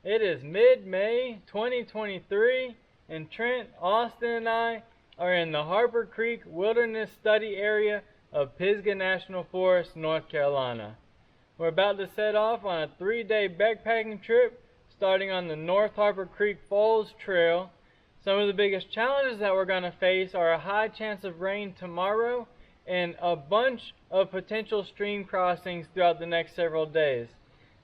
It is mid-May 2023, and Trent, Austin, and I are in the Harper Creek Wilderness Study Area of Pisgah National Forest, North Carolina. We're about to set off on a 3-day backpacking trip starting on the North Harper Creek Falls Trail. Some of the biggest challenges that we're going to face are a high chance of rain tomorrow and a bunch of potential stream crossings throughout the next several days.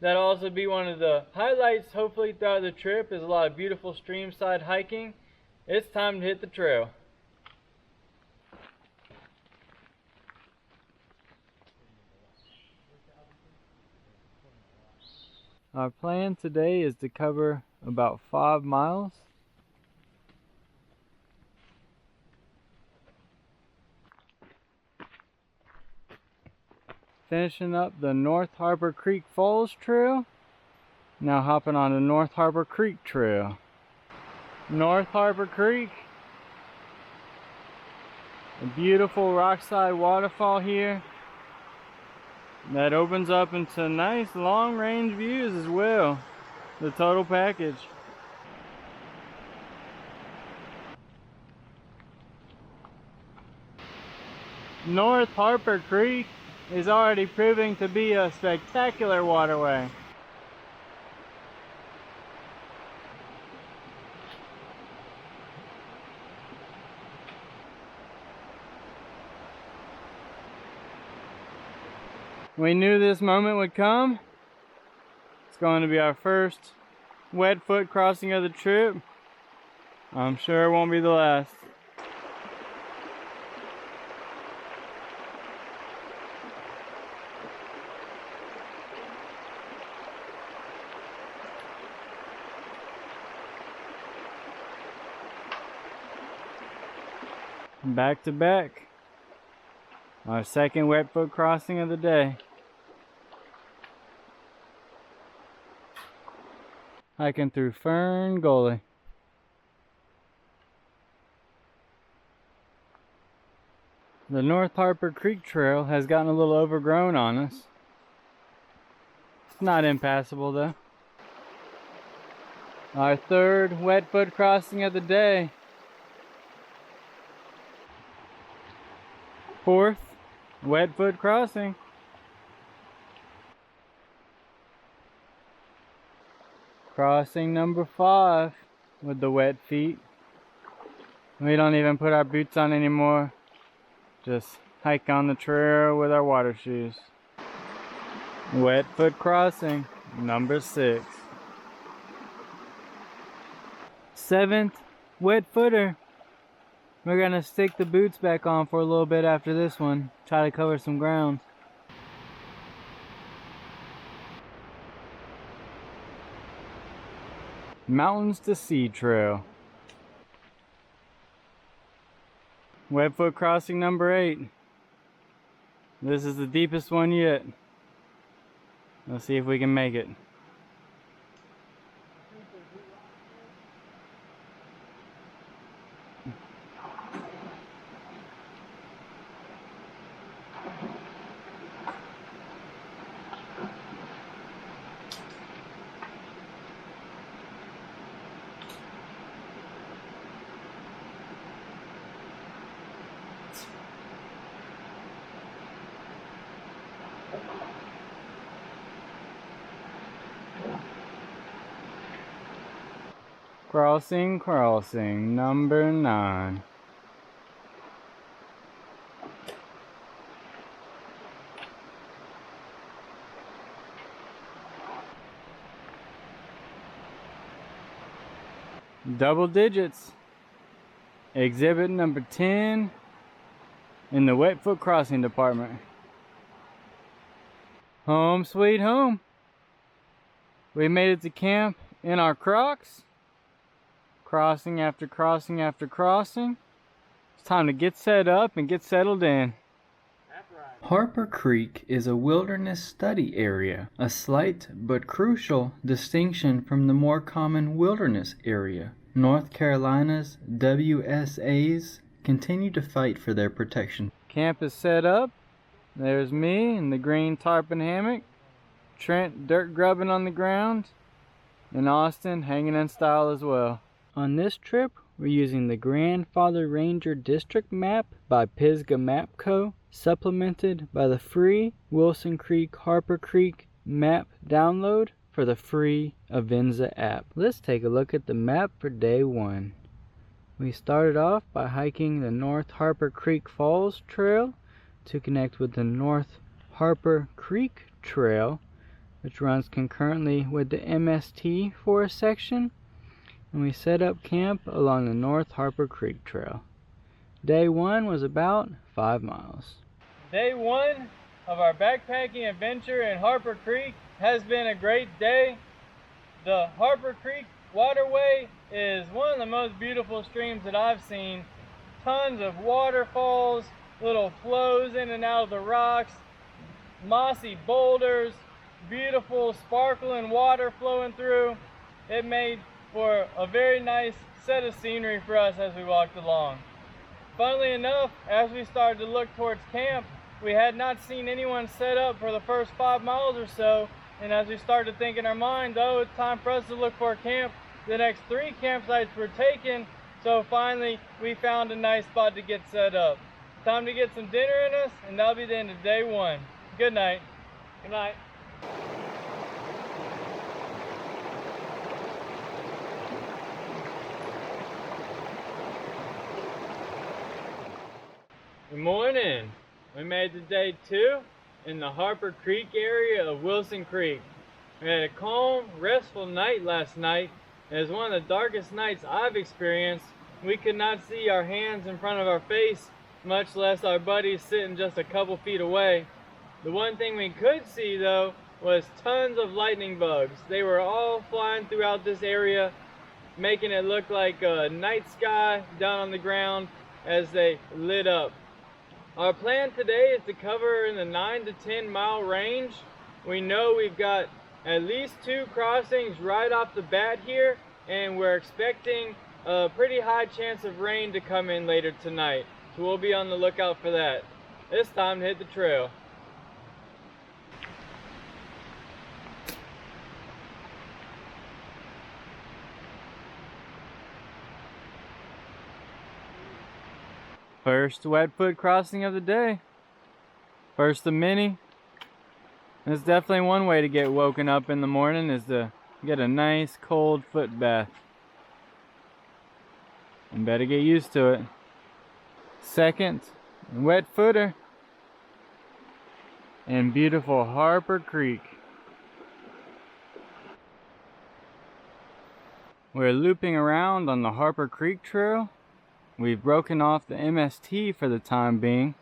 That'll also be one of the highlights, hopefully, throughout the trip, is a lot of beautiful streamside hiking. It's time to hit the trail. Our plan today is to cover about 5 miles. Finishing up the North Harper Creek Falls Trail. Now hopping on the North Harper Creek Trail. North Harper Creek. A beautiful rockside waterfall here that opens up into nice long range views as well. The total package. North Harper Creek is already proving to be a spectacular waterway. We knew this moment would come. It's going to be our first wet foot crossing of the trip. I'm sure it won't be the last. Back to back. Our second wet foot crossing of the day. Hiking through Fern Gully. The North Harper Creek Trail has gotten a little overgrown on us. It's not impassable though. Our third wet foot crossing of the day. Fourth wet foot crossing. Crossing number 5 with the wet feet. We don't even put our boots on anymore. Just hike on the trail with our water shoes. Wet foot crossing number 6. 7th wet footer. We're gonna stick the boots back on for a little bit after this one. Try to cover some ground. Mountains to Sea Trail. Wet foot crossing number 8. This is the deepest one yet. Let's see if we can make it. Crossing number 9. Double digits. Exhibit number 10 in the wet foot crossing department. Home sweet home. We made it to camp in our Crocs. Crossing after crossing after crossing. It's time to get set up and get settled in. Harper Creek is a wilderness study area, a slight but crucial distinction from the more common wilderness area. North Carolina's WSAs continue to fight for their protection. Camp is set up. There's me in the green tarpon hammock. Trent dirt grubbing on the ground. and Austin hanging in style as well. On this trip, we're using the Grandfather Ranger District map by Pisgah Map Co., supplemented by the free Wilson Creek Harper Creek map download for the free Avenza app. Let's take a look at the map for day 1. We started off by hiking the North Harper Creek Falls Trail to connect with the North Harper Creek Trail, which runs concurrently with the MST Forest section, and we set up camp along the North Harper Creek Trail. Day 1 was about 5 miles. Day 1 of our backpacking adventure in Harper Creek has been a great day. The Harper Creek waterway is one of the most beautiful streams that I've seen. Tons of waterfalls, little flows in and out of the rocks, mossy boulders, beautiful sparkling water flowing through. It made for a very nice set of scenery for us as we walked along. Funnily enough, as we started to look towards camp, we had not seen anyone set up for the first 5 miles or so, and as we started to think in our mind, oh, it's time for us to look for a camp, the next 3 campsites were taken, so finally we found a nice spot to get set up. Time to get some dinner in us, and that'll be the end of day 1. Good night. Good night. Good morning. We made it to day 2 in the Harper Creek area of Wilson Creek. We had a calm, restful night last night. It was one of the darkest nights I've experienced. We could not see our hands in front of our face, much less our buddies sitting just a couple feet away. The one thing we could see though was tons of lightning bugs. They were all flying throughout this area, making it look like a night sky down on the ground as they lit up. Our plan today is to cover in the 9 to 10 mile range. We know we've got at least 2 crossings right off the bat here, and we're expecting a pretty high chance of rain to come in later tonight. So we'll be on the lookout for that. It's time to hit the trail. First wet foot crossing of the day. First of many. It's definitely one way to get woken up in the morning, is to get a nice cold foot bath. And better get used to it. Second wet footer in beautiful Harper Creek. We're looping around on the Harper Creek Trail. We've broken off the MST for the time being,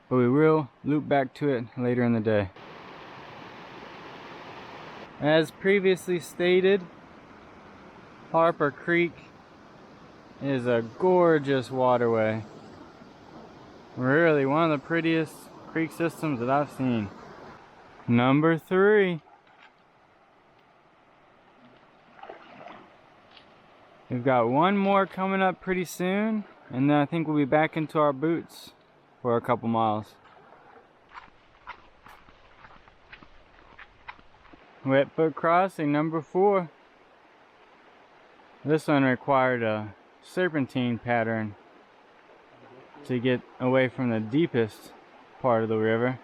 but we will loop back to it later in the day. As previously stated, Harper Creek is a gorgeous waterway. Really one of the prettiest creek systems that I've seen. Number 3. We've got one more coming up pretty soon, and then I think we'll be back into our boots for a couple miles. Wet foot crossing number 4. This one required a serpentine pattern to get away from the deepest part of the river.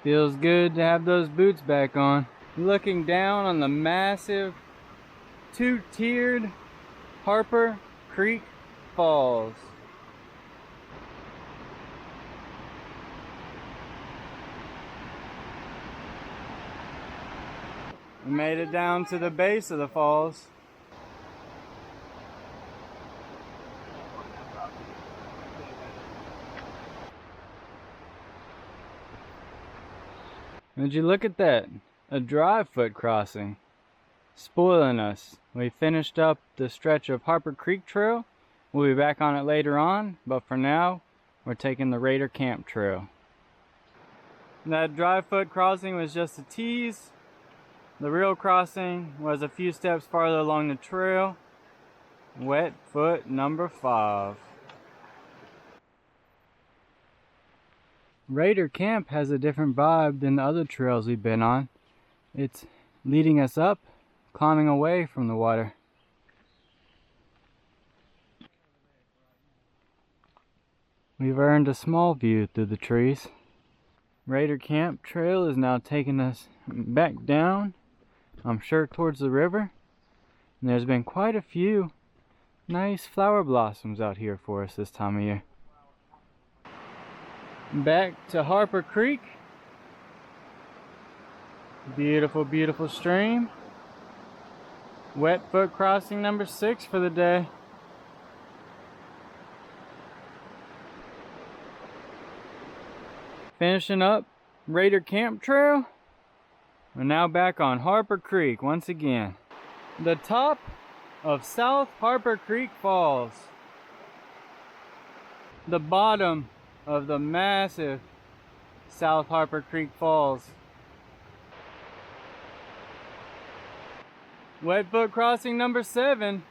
Feels good to have those boots back on. Looking down on the massive 2-tiered Harper Creek Falls. We made it down to the base of the falls. Would you look at that? A dry foot crossing. Spoiling us. We finished up the stretch of Harper Creek Trail. We'll be back on it later on, but for now, we're taking the Raider Camp Trail. That dry foot crossing was just a tease. The real crossing was a few steps farther along the trail. Wet foot number 5. Raider Camp has a different vibe than the other trails we've been on. It's leading us up, climbing away from the water. We've earned a small view through the trees. Raider Camp Trail is now taking us back down, I'm sure towards the river. And there's been quite a few nice flower blossoms out here for us this time of year. Back to Harper Creek. Beautiful, beautiful stream. Wet foot crossing number 6 for the day. Finishing up Raider Camp Trail. We're now back on Harper Creek once again. The top of South Harper Creek Falls. The bottom of the massive South Harper Creek Falls. Wet foot crossing number 7.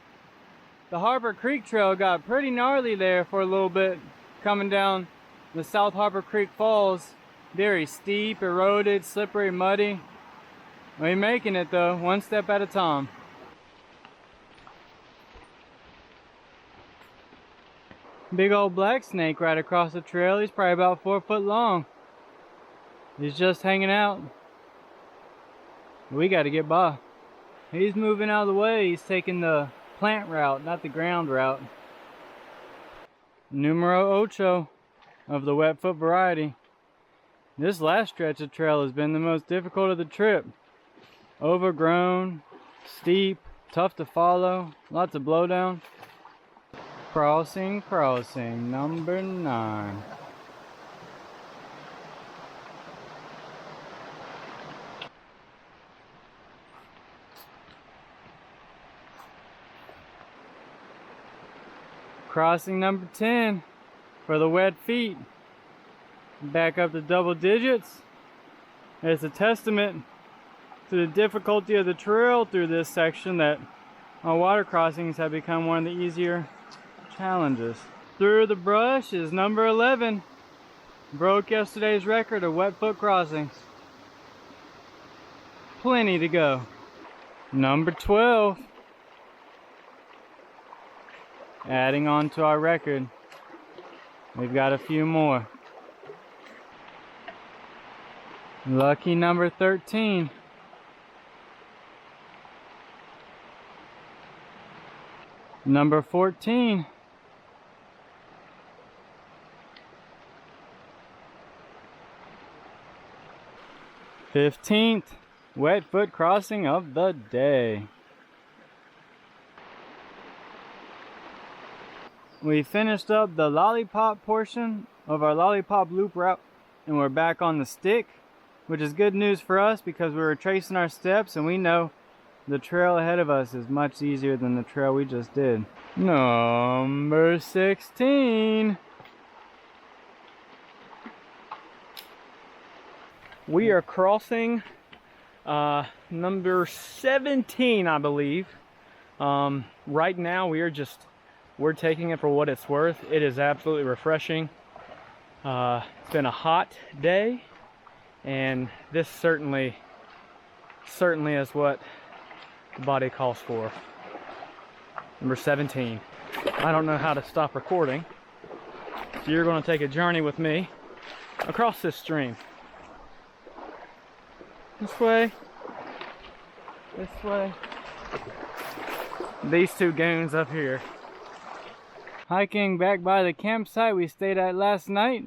The Harper Creek Trail got pretty gnarly there for a little bit coming down the South Harper Creek Falls. Very steep, eroded, slippery, muddy. We're making it though, one step at a time. Big old black snake right across the trail. He's probably about 4 foot long. He's just hanging out. We gotta get by. He's moving out of the way. He's taking the plant route, not the ground route. Numero ocho of the wet foot variety. This last stretch of trail has been the most difficult of the trip. Overgrown, steep, tough to follow, lots of blowdown. Crossing number 9. Crossing number 10 for the wet feet. Back up to double digits. It's a testament to the difficulty of the trail through this section that our water crossings have become one of the easier challenges. Through the brush is number 11. Broke yesterday's record of wet foot crossings. Plenty to go. Number 12. Adding on to our record. We've got a few more. Lucky number 13. Number 14. '15th wet foot crossing of the day. We finished up the lollipop portion of our lollipop loop route and we're back on the stick, which is good news for us because we were tracing our steps and we know the trail ahead of us is much easier than the trail we just did. Number 16. We are crossing number 17, I believe. Right now we're taking it for what it's worth. It is absolutely refreshing. It's been a hot day, and this certainly is what the body calls for. Number 17. I don't know how to stop recording, so you're going to take a journey with me across this stream. This way. This way. These two goons up here. Hiking back by the campsite we stayed at last night.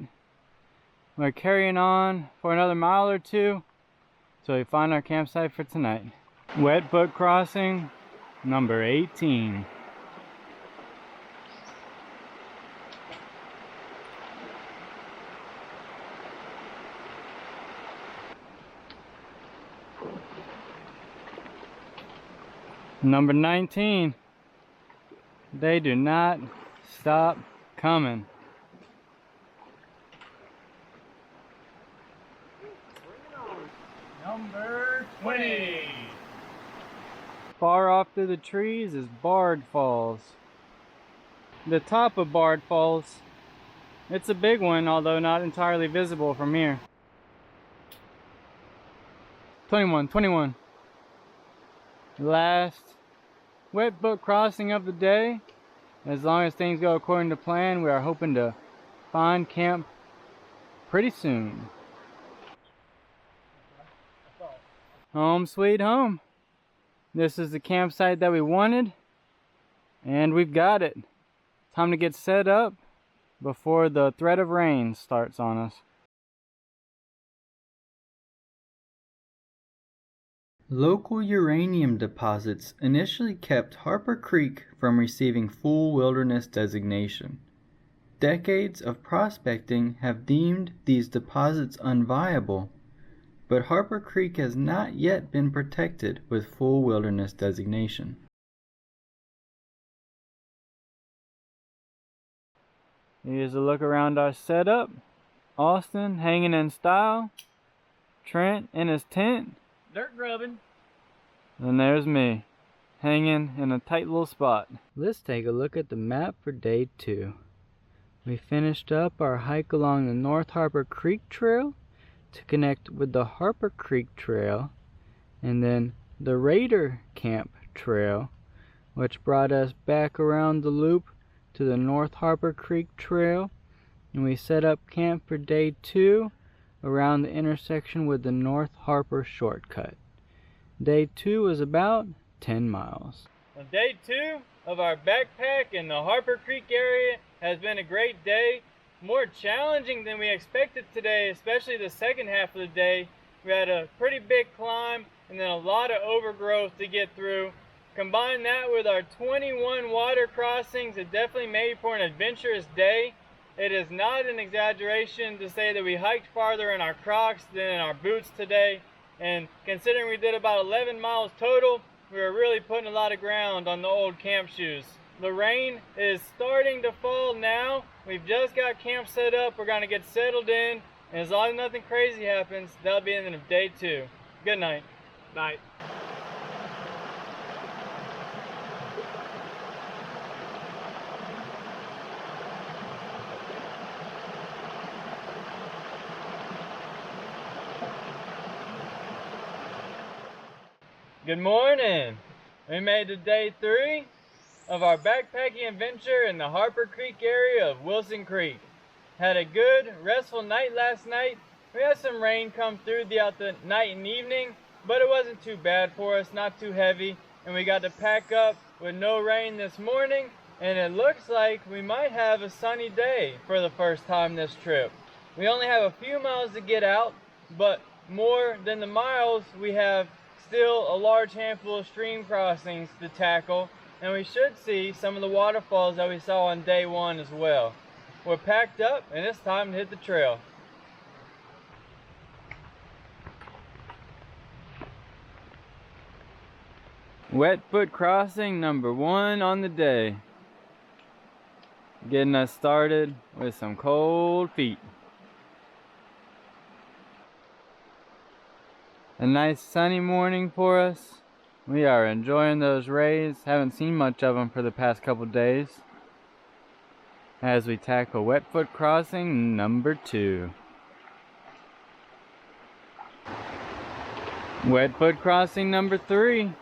We're carrying on for another mile or two till we find our campsite for tonight. Wet foot crossing number 18. Number 19. They do not stop coming. Number 20. Far off through the trees is Bard Falls. the top of Bard Falls. It's a big one, although not entirely visible from here. 21. Last wet boat crossing of the day. As long as things go according to plan, we are hoping to find camp pretty soon. Home sweet home. This is the campsite that we wanted, and we've got it. Time to get set up before the threat of rain starts on us. Local uranium deposits initially kept Harper Creek from receiving full wilderness designation. Decades of prospecting have deemed these deposits unviable, but Harper Creek has not yet been protected with full wilderness designation. Here's a look around our setup. Austin hanging in style. Trent in his tent. Dirt grubbing. And there's me, hanging in a tight little spot. Let's take a look at the map for day 2. We finished up our hike along the North Harper Creek Trail to connect with the Harper Creek Trail, and then the Raider Camp Trail, which brought us back around the loop to the North Harper Creek Trail, and we set up camp for day 2 around the intersection with the North Harper shortcut. Day 2 was about 10 miles. On day 2 of our backpack in the Harper Creek area has been a great day. More challenging than we expected today, especially the second half of the day. We had a pretty big climb and then a lot of overgrowth to get through. Combine that with our 21 water crossings, it definitely made for an adventurous day. It is not an exaggeration to say that we hiked farther in our Crocs than in our boots today. And considering we did about 11 miles total, we were really putting a lot of ground on the old camp shoes. The rain is starting to fall now. We've just got camp set up. We're going to get settled in. And as long as nothing crazy happens, that'll be the end of day 2. Good night. Night. Good morning. We made it to day 3 of our backpacking adventure in the Harper Creek area of Wilson Creek. Had a good, restful night last night. We had some rain come through throughout the night and evening, but it wasn't too bad for us, not too heavy, and we got to pack up with no rain this morning, and it looks like we might have a sunny day for the first time this trip. We only have a few miles to get out, but more than the miles, we have still a large handful of stream crossings to tackle, and we should see some of the waterfalls that we saw on day 1 as well. We're packed up and it's time to hit the trail. Wet foot crossing number 1 on the day. Getting us started with some cold feet. A nice sunny morning for us. We are enjoying those rays. Haven't seen much of them for the past couple days. As we tackle wet foot crossing number 2. Wet foot crossing number 3.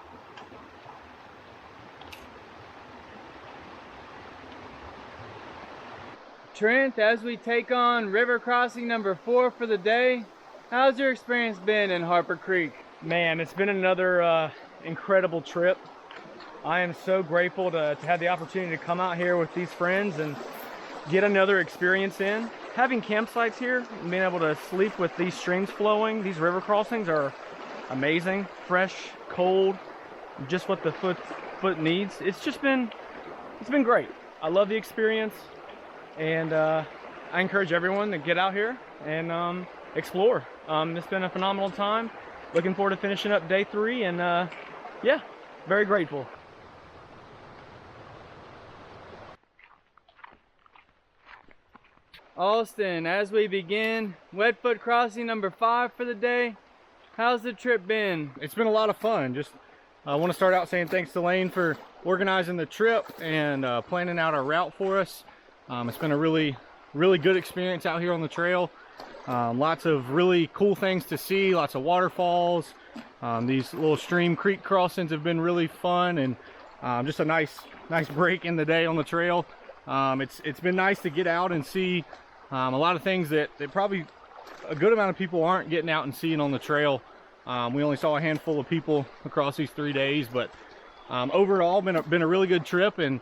Trent, as we take on river crossing number 4 for the day, how's your experience been in Harper Creek? Man, it's been another incredible trip. I am so grateful to have the opportunity to come out here with these friends and get another experience in. Having campsites here and being able to sleep with these streams flowing, these river crossings are amazing. Fresh, cold, just what the foot needs. It's been great. I love the experience, and I encourage everyone to get out here and explore. It's been a phenomenal time. Looking forward to finishing up day 3, and yeah, very grateful. Austin, as we begin wet foot crossing number 5 for the day, how's the trip been? It's been a lot of fun. I want to start out saying thanks to Lane for organizing the trip and planning out our route for us. It's been a really good experience out here on the trail. Lots of really cool things to see, lots of waterfalls. These little stream creek crossings have been really fun, and just a nice break in the day on the trail. It's been nice to get out and see a lot of things that probably a good amount of people aren't getting out and seeing on the trail. We only saw a handful of people across these 3 days, but overall been a really good trip, and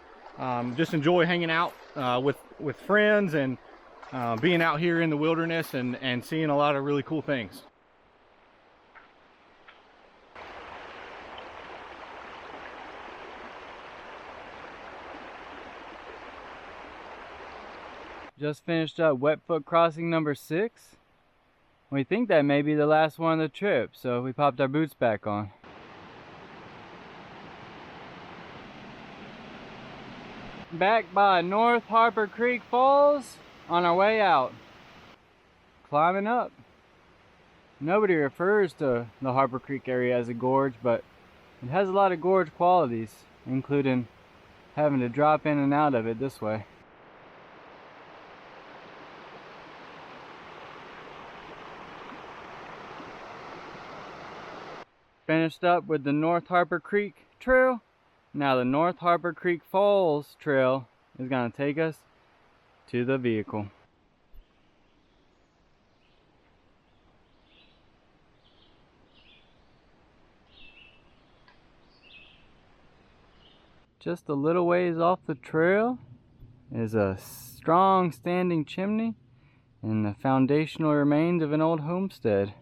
just enjoy hanging out with friends and being out here in the wilderness and seeing a lot of really cool things. Just finished up wet foot crossing number 6. We think that may be the last one of the trip, so we popped our boots back on. Back by North Harper Creek Falls on our way out. Climbing up. Nobody refers to the Harper Creek area as a gorge, but it has a lot of gorge qualities, including having to drop in and out of it this way. Finished up with the North Harper Creek Trail. Now the North Harper Creek Falls Trail is going to take us to the vehicle. Just a little ways off the trail is a strong standing chimney and the foundational remains of an old homestead.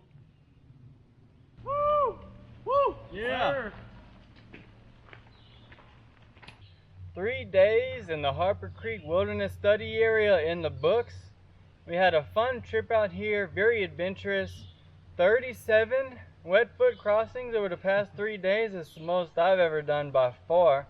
Yeah. 3 days in the Harper Creek Wilderness Study Area in the books. We had a fun trip out here, very adventurous. 37 wet foot crossings over the past 3 days is the most I've ever done by far.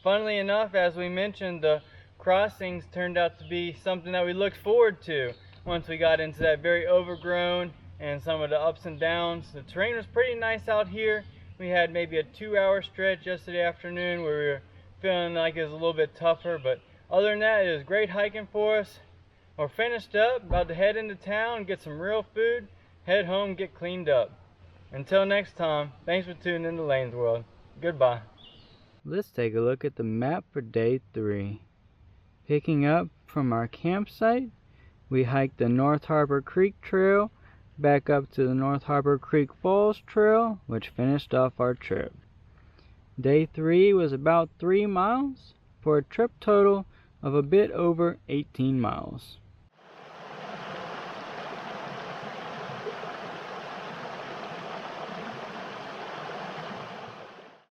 Funnily enough, as we mentioned, the crossings turned out to be something that we looked forward to once we got into that very overgrown and some of the ups and downs. The terrain was pretty nice out here. We had maybe a 2-hour stretch yesterday afternoon where we were feeling like it was a little bit tougher, but other than that, it was great hiking for us. We're finished up, about to head into town, get some real food, head home, get cleaned up. Until next time, thanks for tuning in to Lane's World. Goodbye. Let's take a look at the map for day 3. Picking up from our campsite, we hiked the North Harper Creek Trail back up to the North Harper Creek Falls Trail, which finished off our trip. Day 3 was about 3 miles for a trip total of a bit over 18 miles.